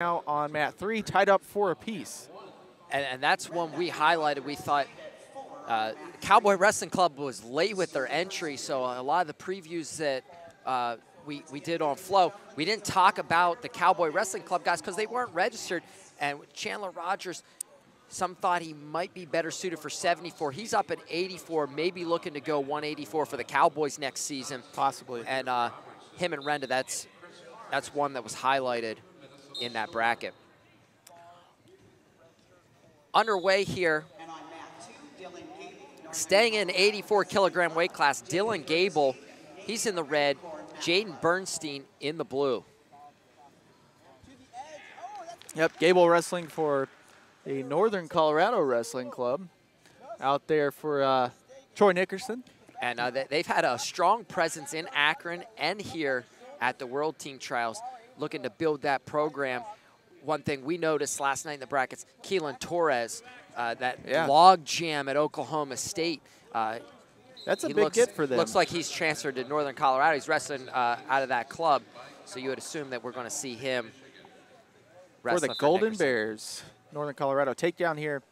now on mat 3, tied up 4 apiece. And that's one we highlighted. We thought Cowboy Wrestling Club was late with their entry, so a lot of the previews that we did on Flow, we didn't talk about the Cowboy Wrestling Club guys because they weren't registered. And Chandler Rogers, some thought he might be better suited for 74. He's up at 84, maybe looking to go 184 for the Cowboys next season. Possibly. And him and Renda, that's one that was highlighted in that bracket. Underway here, staying in 84 kilogram weight class, Dylan Gabel, he's in the red, Jaden Bernstein in the blue. Yep, Gabel wrestling for the Northern Colorado Wrestling Club out there for Troy Nickerson. And they've had a strong presence in Akron and here at the World Team Trials, looking to build that program. One thing we noticed last night in the brackets, Keelan Torres, that log jam at Oklahoma State. That's a big get for them. Looks like he's transferred to Northern Colorado. He's wrestling out of that club. So you would assume that we're going to see him for the Golden Bears. Northern Colorado takedown here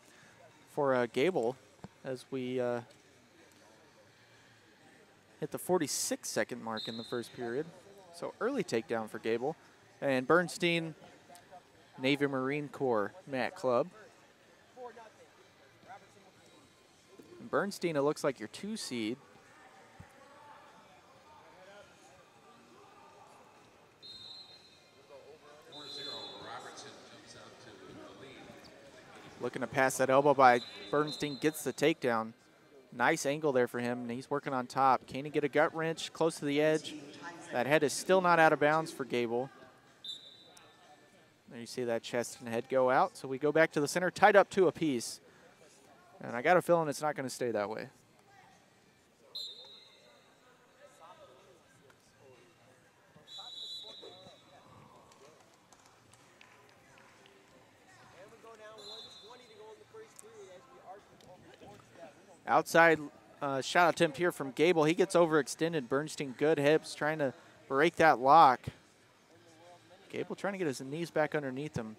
for Gabel as we hit the 46-second mark in the first period. So early takedown for Gabel. And Bernstein, Navy Marine Corps mat club. And Bernstein, it looks like your 2 seed. Looking to pass that elbow by Bernstein, gets the takedown. Nice angle there for him, and he's working on top. Can he get a gut wrench close to the edge? That head is still not out of bounds for Gabel. There you see that chest and head go out. So we go back to the center, tied up 2 apiece. And I got a feeling it's not going to stay that way. Outside shot attempt here from Gabel. He gets overextended. Bernstein, good hips, trying to break that lock. Gabel trying to get his knees back underneath him.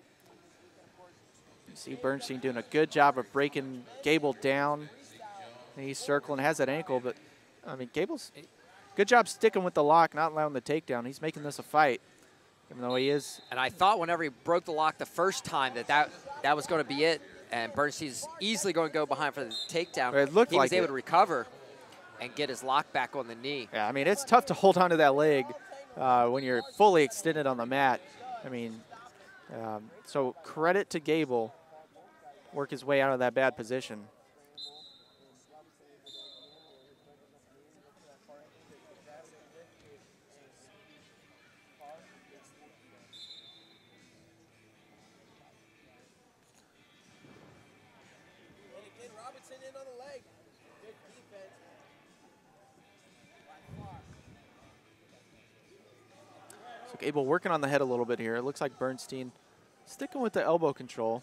You see Bernstein doing a good job of breaking Gabel down. He's circling, has that ankle, but I mean, Gabel's good job sticking with the lock, not allowing the takedown. He's making this a fight, even though he is. And I thought whenever he broke the lock the first time that was going to be it. And Bernstein's easily going to go behind for the takedown. It looked he like was able to recover and get his lock back on the knee. Yeah, I mean, it's tough to hold on to that leg when you're fully extended on the mat. I mean, so credit to Gabel, work his way out of that bad position. So Gabel working on the head a little bit here. It looks like Bernstein sticking with the elbow control.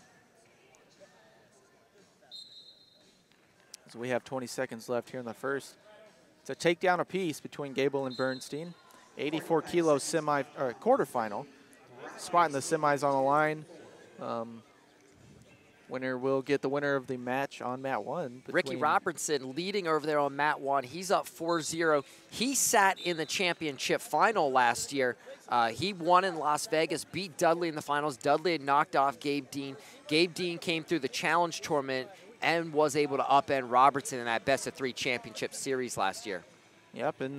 So we have 20 seconds left here in the first. It's a takedown apiece between Gabel and Bernstein. 84 kilo quarterfinal. Spot in the semis on the line. Winner will get the winner of the match on mat 1. Ricky Robertson leading over there on mat 1. He's up 4-0. He sat in the championship final last year. He won in Las Vegas, beat Dudley in the finals. Dudley had knocked off Gabe Dean. Gabe Dean came through the challenge tournament and was able to upend Robertson in that best-of-3 championship series last year. Yep, and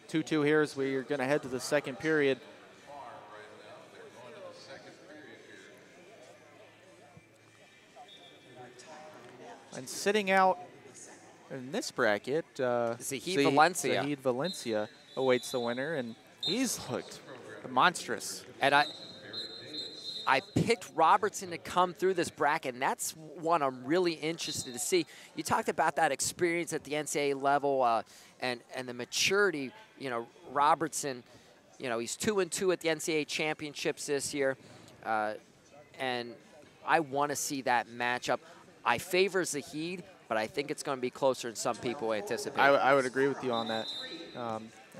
2-2 here as we're going to head to the second period. And sitting out in this bracket, Zahid Valencia. Zahid Valencia awaits the winner, and he's looked monstrous. And I picked Robertson to come through this bracket, and that's one I'm really interested to see. You talked about that experience at the NCAA level and the maturity. You know, Robertson, you know, he's 2-2 at the NCAA championships this year, and I want to see that matchup. I favor Zahid, but I think it's going to be closer than some people anticipate. I would agree with you on that.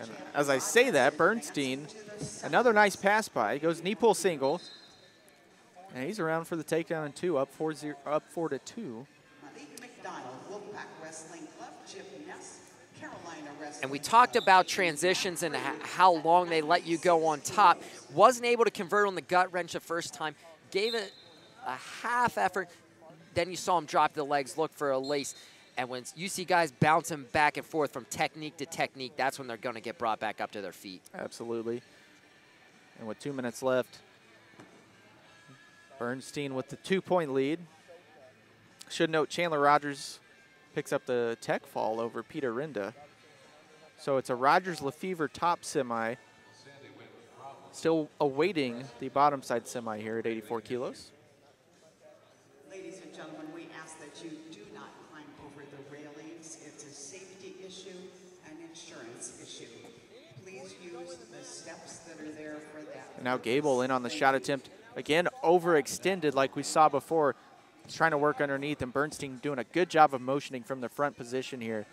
And as I say that, Bernstein, another nice pass by. He goes knee pull single. And he's around for the takedown in 2, up 4-2. And we talked about transitions and how long they let you go on top. Wasn't able to convert on the gut wrench the first time. Gave it a half effort. Then you saw him drop the legs, look for a lace. And when you see guys bouncing back and forth from technique to technique, that's when they're going to get brought back up to their feet. Absolutely. And with 2 minutes left, Bernstein with the 2-point lead. Should note Chandler Rogers picks up the tech fall over Peter Rinda. So it's a Rogers-Lefevre top semi. Still awaiting the bottom side semi here at 84 kilos. Ladies and gentlemen, we ask that you do not climb over the railings. It's a safety issue and insurance issue. Please use the steps that are there for that. And now Gabel in on the shot attempt. Again, overextended like we saw before. He's trying to work underneath, and Bernstein doing a good job of motioning from the front position here.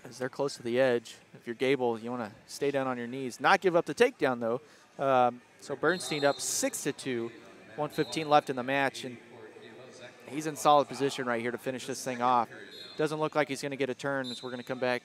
As they're close to the edge, if you're Gabel, you want to stay down on your knees. Not give up the takedown, though. So Bernstein up 6-2, 1:15 left in the match, and he's in solid position right here to finish this thing off. Doesn't look like he's going to get a turn as we're going to come back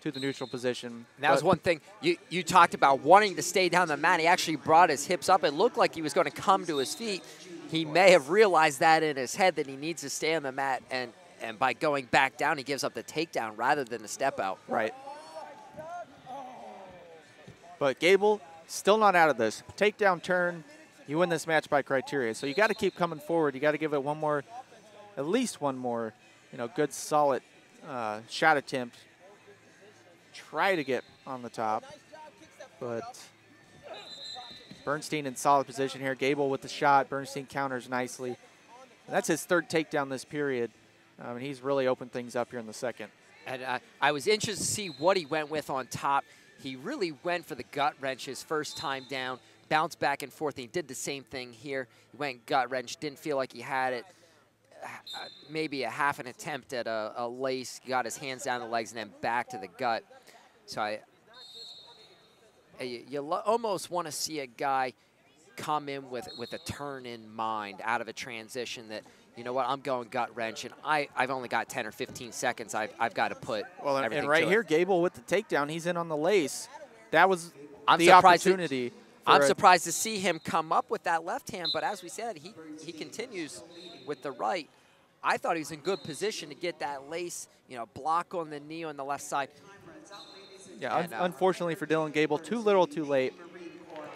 to the neutral position. And that was one thing you talked about, wanting to stay down the mat. He actually brought his hips up. It looked like he was going to come to his feet. He may have realized that in his head that he needs to stay on the mat, and by going back down, he gives up the takedown rather than the step out. Right. But Gabel still not out of this. Takedown turn, you win this match by criteria. So you got to keep coming forward. You got to give it one more, at least one more, good solid shot attempt. Try to get on the top, but Bernstein in solid position here. Gabel with the shot. Bernstein counters nicely. And that's his third takedown this period. And he's really opened things up here in the second. And I was interested to see what he went with on top. He really went for the gut wrench his first time down, bounced back and forth. And he did the same thing here. He went gut wrench, didn't feel like he had it. Maybe a half an attempt at a lace, got his hands down the legs, and then back to the gut. So you almost want to see a guy come in with a turn in mind out of a transition that, you know what, I'm going gut wrench, and I've only got 10 or 15 seconds. I've got to put everything and right to here, it. Gabel with the takedown. He's in on the lace. That was the opportunity. I'm surprised to see him come up with that left hand, but as we said, he continues with the right. I thought he was in good position to get that lace, block on the knee on the left side. Yeah, unfortunately for Dylan Gabel, too little, too late.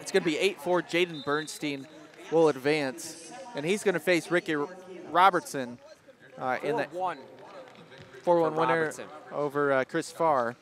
It's going to be 8-4. Jaden Bernstein will advance, and he's going to face Ricky Robertson in the 4-1 4-1 winner over Chris Farr.